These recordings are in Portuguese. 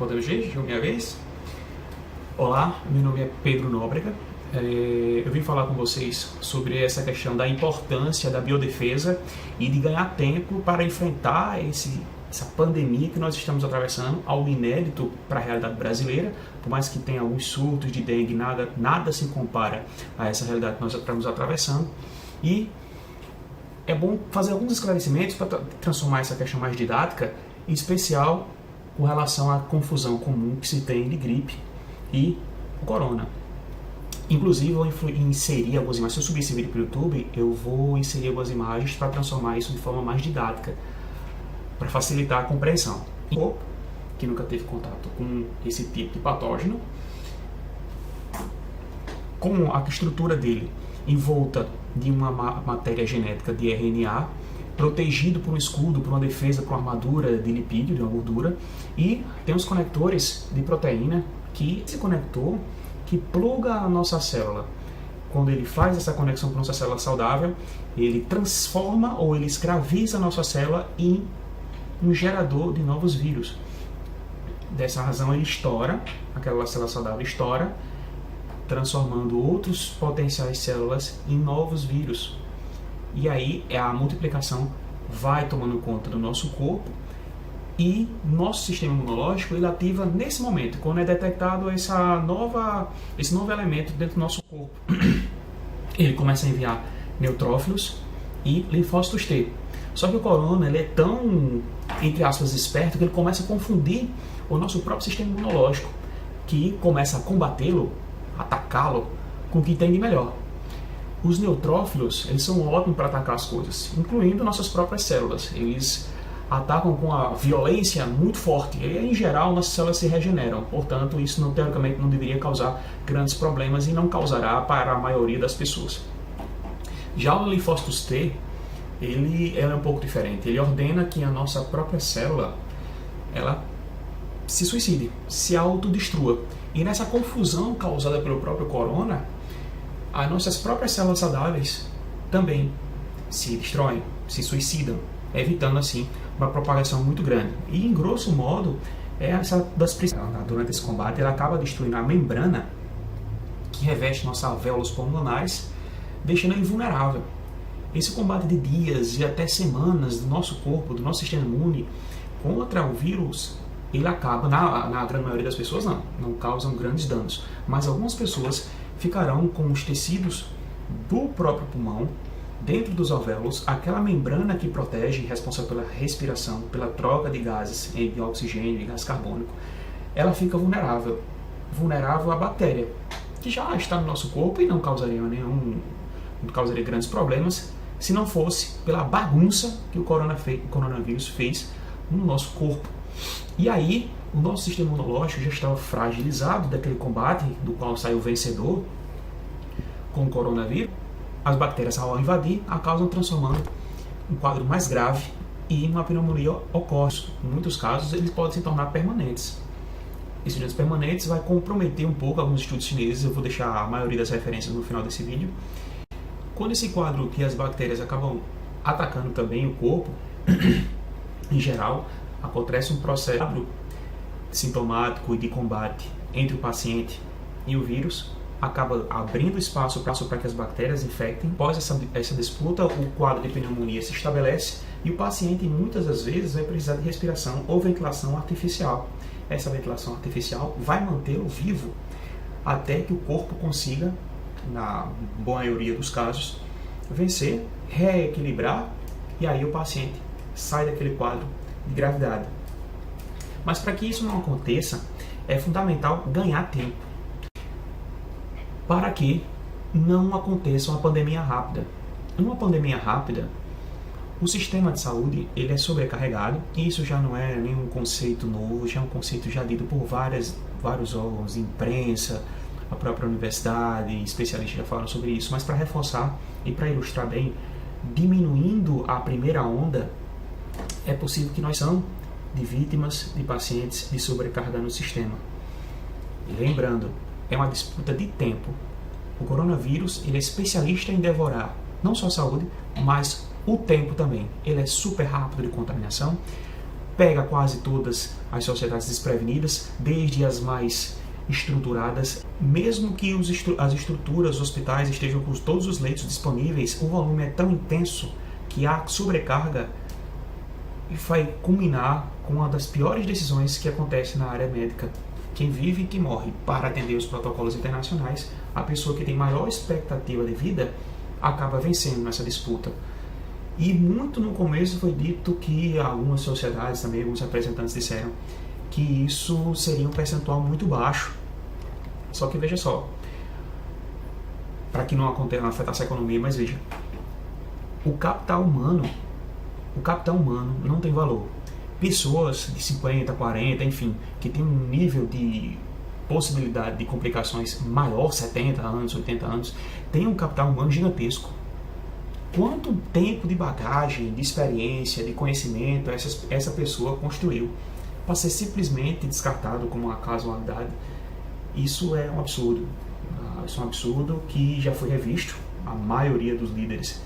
Podemos ver, minha vez? Olá, meu nome é Pedro Nóbrega. Eu vim falar com vocês sobre essa questão da importância da biodefesa e de ganhar tempo para enfrentar essa pandemia que nós estamos atravessando, algo inédito para a realidade brasileira, por mais que tenha alguns surtos de dengue, nada se compara a essa realidade que nós estamos atravessando. E é bom fazer alguns esclarecimentos para transformar essa questão mais didática, em especial com relação à confusão comum que se tem de gripe e o corona. Inclusive, eu vou inserir algumas imagens. Se eu subir esse vídeo para o YouTube, eu vou inserir algumas imagens para transformar isso de forma mais didática, para facilitar a compreensão. O corpo, que nunca teve contato com esse tipo de patógeno, com a estrutura dele envolta de uma matéria genética de RNA, protegido por um escudo, por uma defesa, por uma armadura de lipídio, de uma gordura, e tem os conectores de proteína, que esse conector que pluga a nossa célula. Quando ele faz essa conexão com a nossa célula saudável, ele transforma ou ele escraviza a nossa célula em um gerador de novos vírus. Dessa razão ele estoura, aquela célula saudável estoura, transformando outros potenciais células em novos vírus. E aí a multiplicação vai tomando conta do nosso corpo e nosso sistema imunológico ele ativa nesse momento, quando é detectado esse novo elemento dentro do nosso corpo. Ele começa a enviar neutrófilos e linfócitos T. Só que o corona ele é tão, entre aspas, esperto que ele começa a confundir o nosso próprio sistema imunológico, que começa a combatê-lo, atacá-lo com o que tem de melhor. Os neutrófilos, eles são ótimos para atacar as coisas, incluindo nossas próprias células. Eles atacam com a violência muito forte e, em geral, nossas células se regeneram. Portanto, isso teoricamente não deveria causar grandes problemas e não causará para a maioria das pessoas. Já o linfócito T, ele é um pouco diferente. Ele ordena que a nossa própria célula ela se suicide, se autodestrua. E nessa confusão causada pelo próprio corona, as nossas próprias células saudáveis também se destroem, se suicidam, evitando assim uma propagação muito grande. E em grosso modo, durante esse combate, ela acaba destruindo a membrana que reveste nossos alvéolos pulmonares, deixando ele vulnerável. Esse combate de dias e até semanas do nosso corpo, do nosso sistema imune contra o vírus, ele acaba, na grande maioria das pessoas não causam grandes danos, mas algumas pessoas ficarão com os tecidos do próprio pulmão, dentro dos alvéolos, aquela membrana que protege, responsável pela respiração, pela troca de gases, de oxigênio e gás carbônico, ela fica vulnerável à bactéria, que já está no nosso corpo e não causaria grandes problemas, se não fosse pela bagunça que o coronavírus fez no nosso corpo. E aí, o nosso sistema imunológico já estava fragilizado daquele combate, do qual saiu vencedor com o coronavírus. As bactérias, ao invadir, acabam transformando um quadro mais grave e uma pneumonia ocorre. Em muitos casos, eles podem se tornar permanentes. Esses estudos permanentes vai comprometer um pouco alguns estudos chineses, eu vou deixar a maioria das referências no final desse vídeo. Quando esse quadro que as bactérias acabam atacando também o corpo, em geral, acontece um processo sintomático e de combate entre o paciente e o vírus, acaba abrindo espaço para que as bactérias infectem. Após essa disputa, o quadro de pneumonia se estabelece e o paciente, muitas das vezes, vai precisar de respiração ou ventilação artificial. Essa ventilação artificial vai mantê-lo vivo até que o corpo consiga, na boa maioria dos casos, vencer, reequilibrar e aí o paciente sai daquele quadro de gravidade. Mas para que isso não aconteça, é fundamental ganhar tempo para que não aconteça uma pandemia rápida. Numa pandemia rápida, o sistema de saúde ele é sobrecarregado, e isso já não é nenhum conceito novo, já é um conceito já dito por vários órgãos, imprensa, a própria universidade, especialistas já falaram sobre isso, mas para reforçar e para ilustrar bem, diminuindo a primeira onda, é possível que nós sejamos de vítimas de pacientes de sobrecarga no sistema. E lembrando, é uma disputa de tempo. O coronavírus ele é especialista em devorar não só a saúde, mas o tempo também. Ele é super rápido de contaminação. pega quase todas as sociedades desprevenidas, desde as mais estruturadas. Mesmo que as estruturas, os hospitais estejam com todos os leitos disponíveis, o volume é tão intenso que a sobrecarga vai culminar com uma das piores decisões que acontece na área médica. Quem vive e quem morre para atender os protocolos internacionais, a pessoa que tem maior expectativa de vida acaba vencendo nessa disputa. E muito no começo foi dito que algumas sociedades, também alguns representantes disseram que isso seria um percentual muito baixo. Só que veja só, para que não afetasse a economia, mas veja, o capital humano não tem valor. Pessoas de 50, 40, enfim, que tem um nível de possibilidade de complicações maior, 70 anos, 80 anos, tem um capital humano gigantesco. Quanto tempo de bagagem, de experiência, de conhecimento essa pessoa construiu para ser simplesmente descartado como uma casualidade? Isso é um absurdo. Isso é um absurdo que já foi revisto. A maioria dos líderes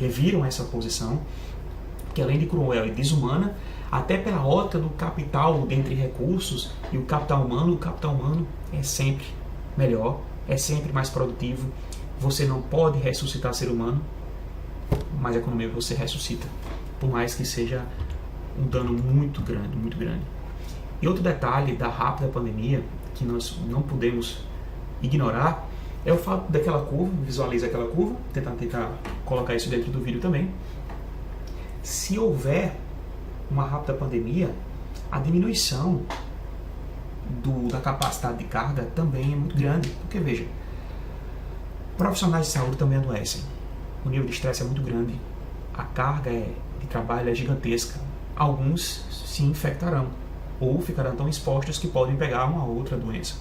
reviram essa posição, que além de cruel e desumana, até pela ótica do capital dentre recursos e o capital humano é sempre melhor, é sempre mais produtivo. Você não pode ressuscitar ser humano, mas a economia você ressuscita, por mais que seja um dano muito grande, muito grande. E outro detalhe da rápida pandemia, que nós não podemos ignorar, é o fato daquela curva, visualiza aquela curva, tentar colocar isso dentro do vídeo também. Se houver uma rápida pandemia, a diminuição da capacidade de carga também é muito grande, porque veja, profissionais de saúde também adoecem, o nível de estresse é muito grande, a carga de trabalho é gigantesca, alguns se infectarão ou ficarão tão expostos que podem pegar uma outra doença.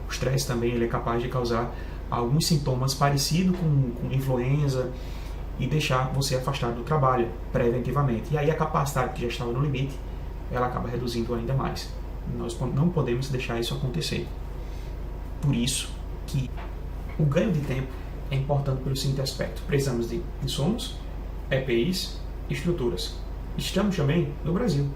O estresse também ele é capaz de causar alguns sintomas parecidos com influenza e deixar você afastado do trabalho preventivamente. E aí a capacidade que já estava no limite, ela acaba reduzindo ainda mais. Nós não podemos deixar isso acontecer. Por isso que o ganho de tempo é importante pelo seguinte aspecto. Precisamos de insumos, EPIs, estruturas. Estamos também no Brasil,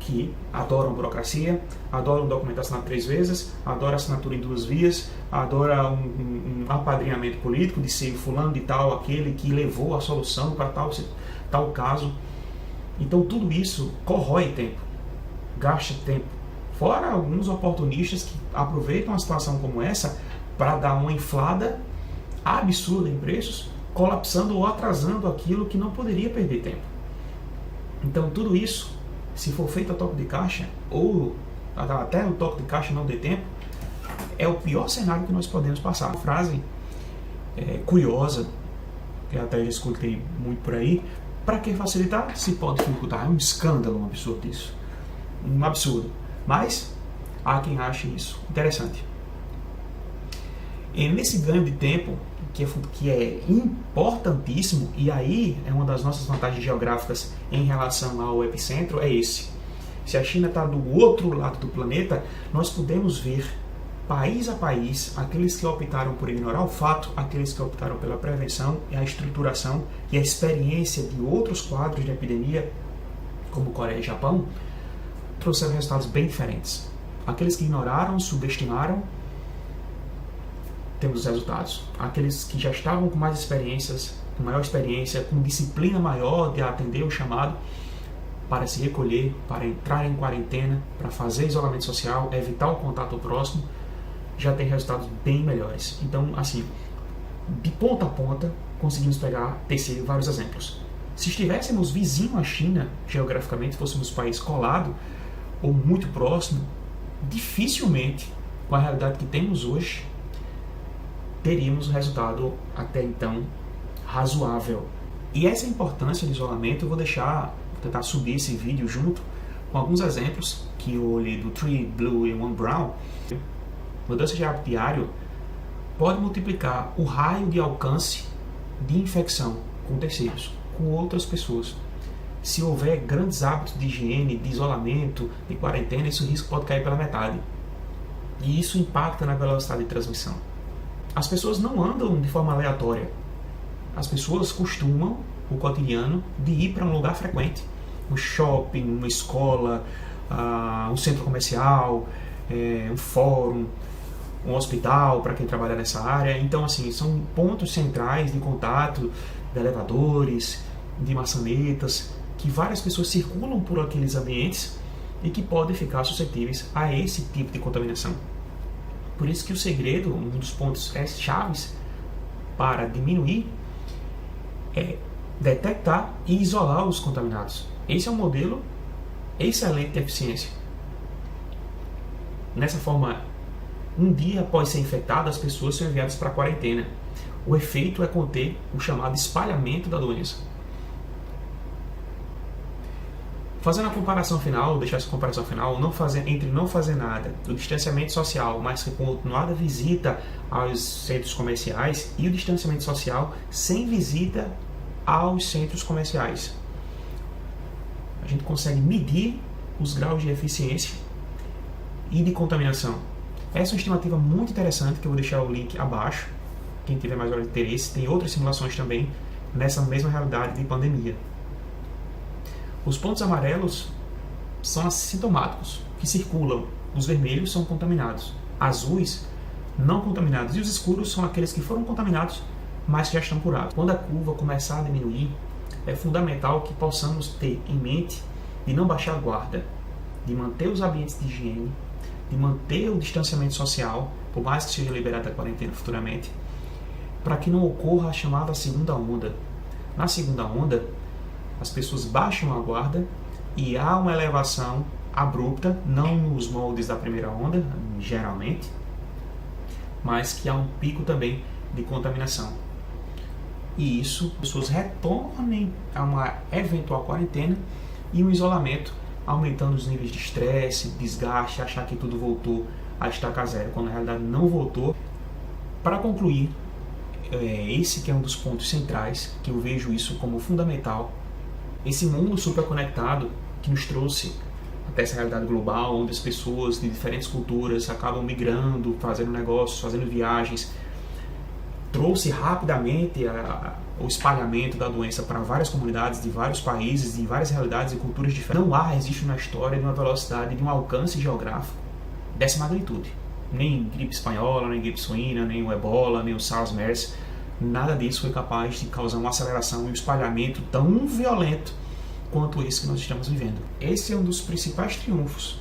que adoram burocracia, adoram documento assinado 3 vezes, adoram assinatura em 2 vias, adora um apadrinhamento político de ser fulano de tal, aquele que levou a solução para tal caso. Então tudo isso corrói tempo, gasta tempo. Fora alguns oportunistas que aproveitam uma situação como essa para dar uma inflada absurda em preços, colapsando ou atrasando aquilo que não poderia perder tempo. Então tudo isso, se for feito a toque de caixa, ou até o toque de caixa não dê tempo, é o pior cenário que nós podemos passar. Uma frase curiosa, que eu até já escutei muito por aí: para que facilitar se pode dificultar? É um escândalo, um absurdo isso. Um absurdo. Mas há quem ache isso interessante. E nesse ganho de tempo, que é importantíssimo, e aí é uma das nossas vantagens geográficas em relação ao epicentro, é esse. Se a China está do outro lado do planeta, nós podemos ver país a país aqueles que optaram por ignorar o fato, aqueles que optaram pela prevenção e a estruturação e a experiência de outros quadros de epidemia, como Coreia e Japão, trouxeram resultados bem diferentes. Aqueles que ignoraram, subestimaram, temos os resultados. Aqueles que já estavam com mais experiências, com maior experiência, com disciplina maior de atender o chamado para se recolher, para entrar em quarentena, para fazer isolamento social, evitar o contato próximo, já tem resultados bem melhores. Então, assim, de ponta a ponta, conseguimos tecer vários exemplos. Se estivéssemos vizinho à China, geograficamente, fôssemos um país colado ou muito próximo, dificilmente, com a realidade que temos hoje, teríamos um resultado até então razoável. E essa importância do isolamento eu vou tentar subir esse vídeo junto com alguns exemplos que eu olhei do Three Blue e One Brown. Mudança de hábito diário pode multiplicar o raio de alcance de infecção com terceiros, com outras pessoas. Se houver grandes hábitos de higiene, de isolamento, de quarentena, esse risco pode cair pela metade. E isso impacta na velocidade de transmissão. As pessoas não andam de forma aleatória. As pessoas costumam, o cotidiano, de ir para um lugar frequente. um shopping, uma escola, um centro comercial, um fórum, um hospital para quem trabalha nessa área. Então, assim, são pontos centrais de contato de elevadores, de maçanetas, que várias pessoas circulam por aqueles ambientes e que podem ficar suscetíveis a esse tipo de contaminação. Por isso que o segredo, um dos pontos chaves para diminuir, é detectar e isolar os contaminados. Esse é um modelo excelente de eficiência. Nessa forma, um dia após ser infectado, as pessoas são enviadas para a quarentena. O efeito é conter o chamado espalhamento da doença. Fazendo a comparação final, deixar essa comparação final, entre não fazer nada, o distanciamento social, mas com continuada visita aos centros comerciais, e o distanciamento social sem visita aos centros comerciais. A gente consegue medir os graus de eficiência e de contaminação. Essa é uma estimativa muito interessante, que eu vou deixar o link abaixo. Quem tiver mais interesse, tem outras simulações também nessa mesma realidade de pandemia. Os pontos amarelos são assintomáticos, que circulam. Os vermelhos são contaminados. Azuis, não contaminados. E os escuros são aqueles que foram contaminados, mas que já estão curados. Quando a curva começar a diminuir, é fundamental que possamos ter em mente de não baixar a guarda, de manter os ambientes de higiene, de manter o distanciamento social, por mais que seja liberada a quarentena futuramente, para que não ocorra a chamada segunda onda. Na segunda onda, as pessoas baixam a guarda e há uma elevação abrupta, não nos moldes da primeira onda, geralmente, mas que há um pico também de contaminação. E isso, as pessoas retornem a uma eventual quarentena e um isolamento, aumentando os níveis de estresse, desgaste, achar que tudo voltou a estaca zero, quando na realidade não voltou. Para concluir, esse que é um dos pontos centrais, que eu vejo isso como fundamental, esse mundo superconectado que nos trouxe até essa realidade global, onde as pessoas de diferentes culturas acabam migrando, fazendo negócios, fazendo viagens, trouxe rapidamente o espalhamento da doença para várias comunidades de vários países, de várias realidades e culturas diferentes. Não há registro na história de uma velocidade, de um alcance geográfico dessa magnitude. Nem gripe espanhola, nem gripe suína, nem o ebola, nem o SARS-MERS, nada disso foi capaz de causar uma aceleração e um espalhamento tão violento quanto esse que nós estamos vivendo. Esse é um dos principais triunfos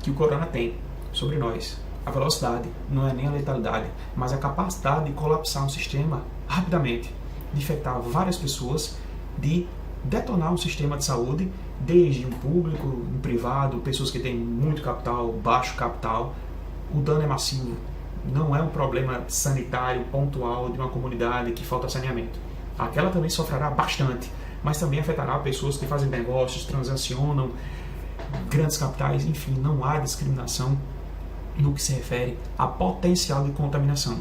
que o corona tem sobre nós. A velocidade não é nem a letalidade, mas a capacidade de colapsar um sistema rapidamente, de infectar várias pessoas, de detonar um sistema de saúde, desde um público, um privado, pessoas que têm muito capital, baixo capital. O dano é massivo. Não é um problema sanitário pontual de uma comunidade que falta saneamento. Aquela também sofrerá bastante, mas também afetará pessoas que fazem negócios, transacionam, grandes capitais, enfim, não há discriminação no que se refere a potencial de contaminação.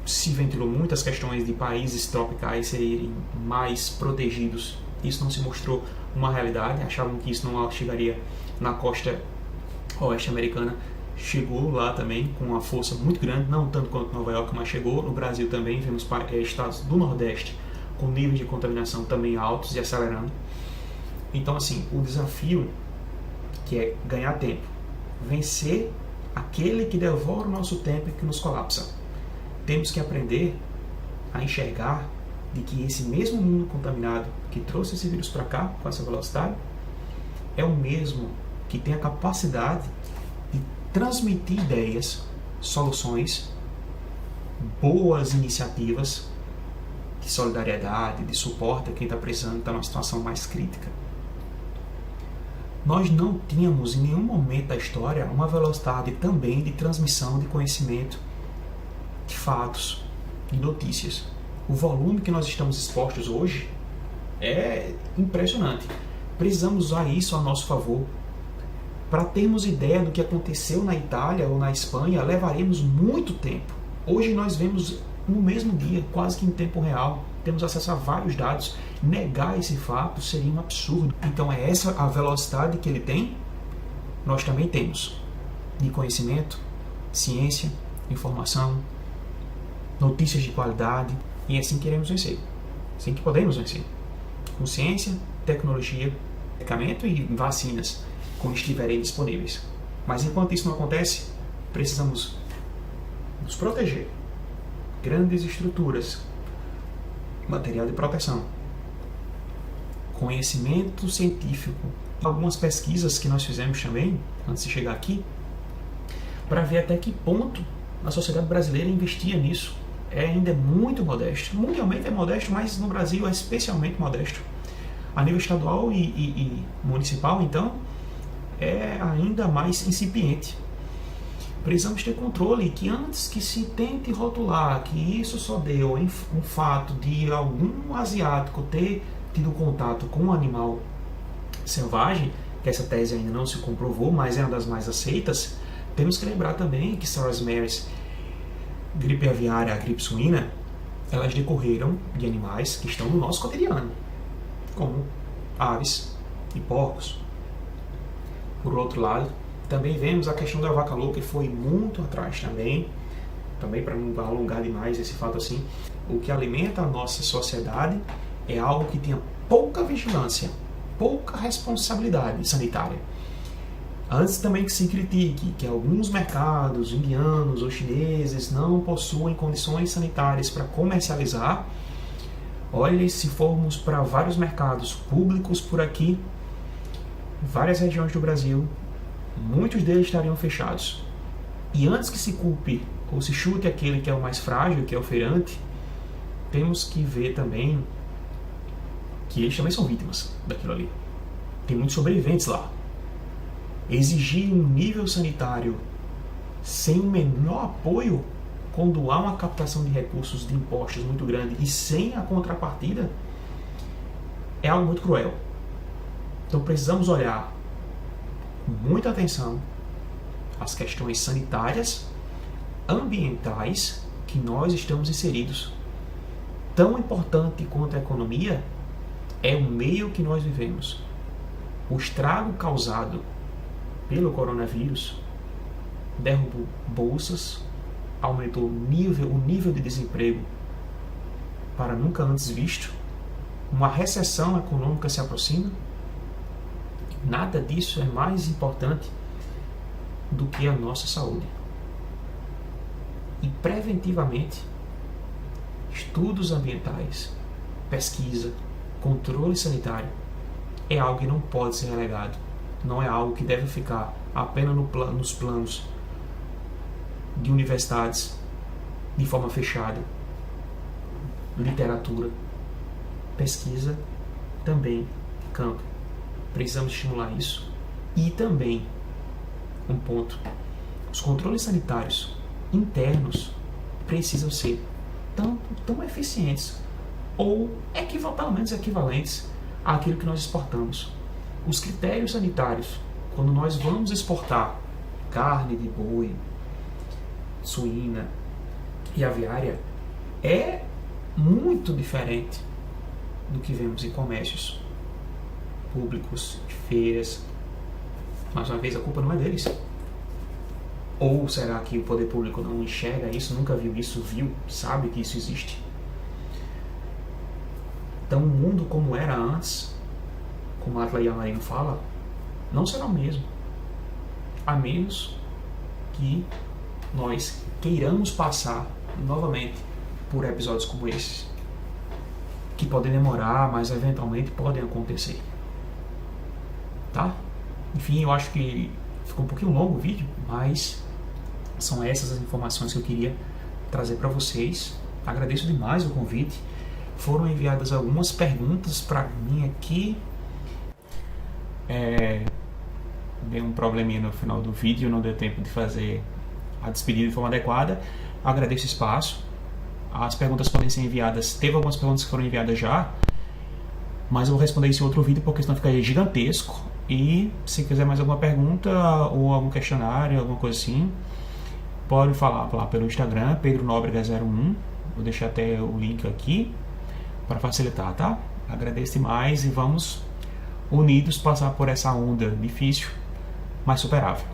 Se ventilou muitas questões de países tropicais serem mais protegidos. Isso não se mostrou uma realidade. Achavam que isso não chegaria na costa oeste americana. Chegou lá também com uma força muito grande, não tanto quanto Nova York, mas chegou. No Brasil também vemos estados do Nordeste com níveis de contaminação também altos e acelerando. Então, assim, o desafio que é ganhar tempo, vencer aquele que devora o nosso tempo e que nos colapsa. Temos que aprender a enxergar de que esse mesmo mundo contaminado que trouxe esse vírus para cá com essa velocidade é o mesmo que tem a capacidade de transmitir ideias, soluções, boas iniciativas de solidariedade, de suporte a quem está precisando, está numa situação mais crítica. Nós não tínhamos em nenhum momento da história uma velocidade também de transmissão de conhecimento, de fatos, de notícias. O volume que nós estamos expostos hoje é impressionante. Precisamos usar isso a nosso favor. Para termos ideia do que aconteceu na Itália ou na Espanha, levaremos muito tempo. Hoje nós vemos no mesmo dia, quase que em tempo real. Temos acesso a vários dados. Negar esse fato seria um absurdo. Então é essa a velocidade que ele tem, nós também temos. De conhecimento, ciência, informação, notícias de qualidade. E é assim que queremos vencer. Assim que podemos vencer. Com ciência, tecnologia, medicamento e vacinas quando estiverem disponíveis. Mas enquanto isso não acontece, precisamos nos proteger. Grandes estruturas, material de proteção, conhecimento científico, algumas pesquisas que nós fizemos também, antes de chegar aqui, para ver até que ponto a sociedade brasileira investia nisso. Ainda é muito modesto. Mundialmente é modesto, mas no Brasil é especialmente modesto. A nível estadual e municipal, então, é ainda mais incipiente. Precisamos ter controle que antes que se tente rotular que isso só deu um fato de algum asiático ter tido contato com um animal selvagem, que essa tese ainda não se comprovou, mas é uma das mais aceitas, temos que lembrar também que SARS-MERS, gripe aviária, a gripe suína, elas decorreram de animais que estão no nosso cotidiano, como aves e porcos. Por outro lado, também vemos a questão da vaca louca, que foi muito atrás também para não alongar demais esse fato assim. O que alimenta a nossa sociedade é algo que tenha pouca vigilância, pouca responsabilidade sanitária. Antes também que se critique que alguns mercados indianos ou chineses não possuem condições sanitárias para comercializar, olhe, se formos para vários mercados públicos por aqui, várias regiões do Brasil, muitos deles estariam fechados. E antes que se culpe ou se chute aquele que é o mais frágil, que é o feirante, temos que ver também que eles também são vítimas daquilo ali. Tem muitos sobreviventes lá. Exigir um nível sanitário sem o menor apoio, quando há uma captação de recursos de impostos muito grande e sem a contrapartida, é algo muito cruel. Então precisamos olhar com muita atenção as questões sanitárias, ambientais que nós estamos inseridos. Tão importante quanto a economia é o meio que nós vivemos. O estrago causado pelo coronavírus derrubou bolsas, aumentou o nível de desemprego para nunca antes visto, uma recessão econômica se aproxima. Nada disso é mais importante do que a nossa saúde. E preventivamente, estudos ambientais, pesquisa, controle sanitário é algo que não pode ser relegado. Não é algo que deve ficar apenas nos planos de universidades de forma fechada. Literatura, pesquisa, também campo. Precisamos estimular isso. E também, um ponto, os controles sanitários internos precisam ser tão eficientes ou pelo menos equivalentes àquilo que nós exportamos. Os critérios sanitários, quando nós vamos exportar carne de boi, suína e aviária, é muito diferente do que vemos em comércios públicos, de feiras. Mais uma vez, a culpa não é deles. Ou será que o poder público não enxerga isso, nunca viu isso, sabe que isso existe? Então, o mundo como era antes, como a Atla Yamarino fala, não será o mesmo. A menos que nós queiramos passar novamente por episódios como esses, que podem demorar, mas eventualmente podem acontecer. Tá? Enfim, eu acho que ficou um pouquinho longo o vídeo, mas são essas as informações que eu queria trazer para vocês. Agradeço demais o convite. Foram enviadas algumas perguntas para mim aqui. Deu um probleminha no final do vídeo, não deu tempo de fazer a despedida de forma adequada. Agradeço o espaço. As perguntas podem ser enviadas. Teve algumas perguntas que foram enviadas já, mas eu vou responder isso em outro vídeo, porque senão ficaria gigantesco. E se quiser mais alguma pergunta ou algum questionário, alguma coisa assim, pode falar lá pelo Instagram, PedroNóbrega01. Vou deixar até o link aqui para facilitar, tá? Agradeço demais e vamos unidos passar por essa onda difícil, mas superável.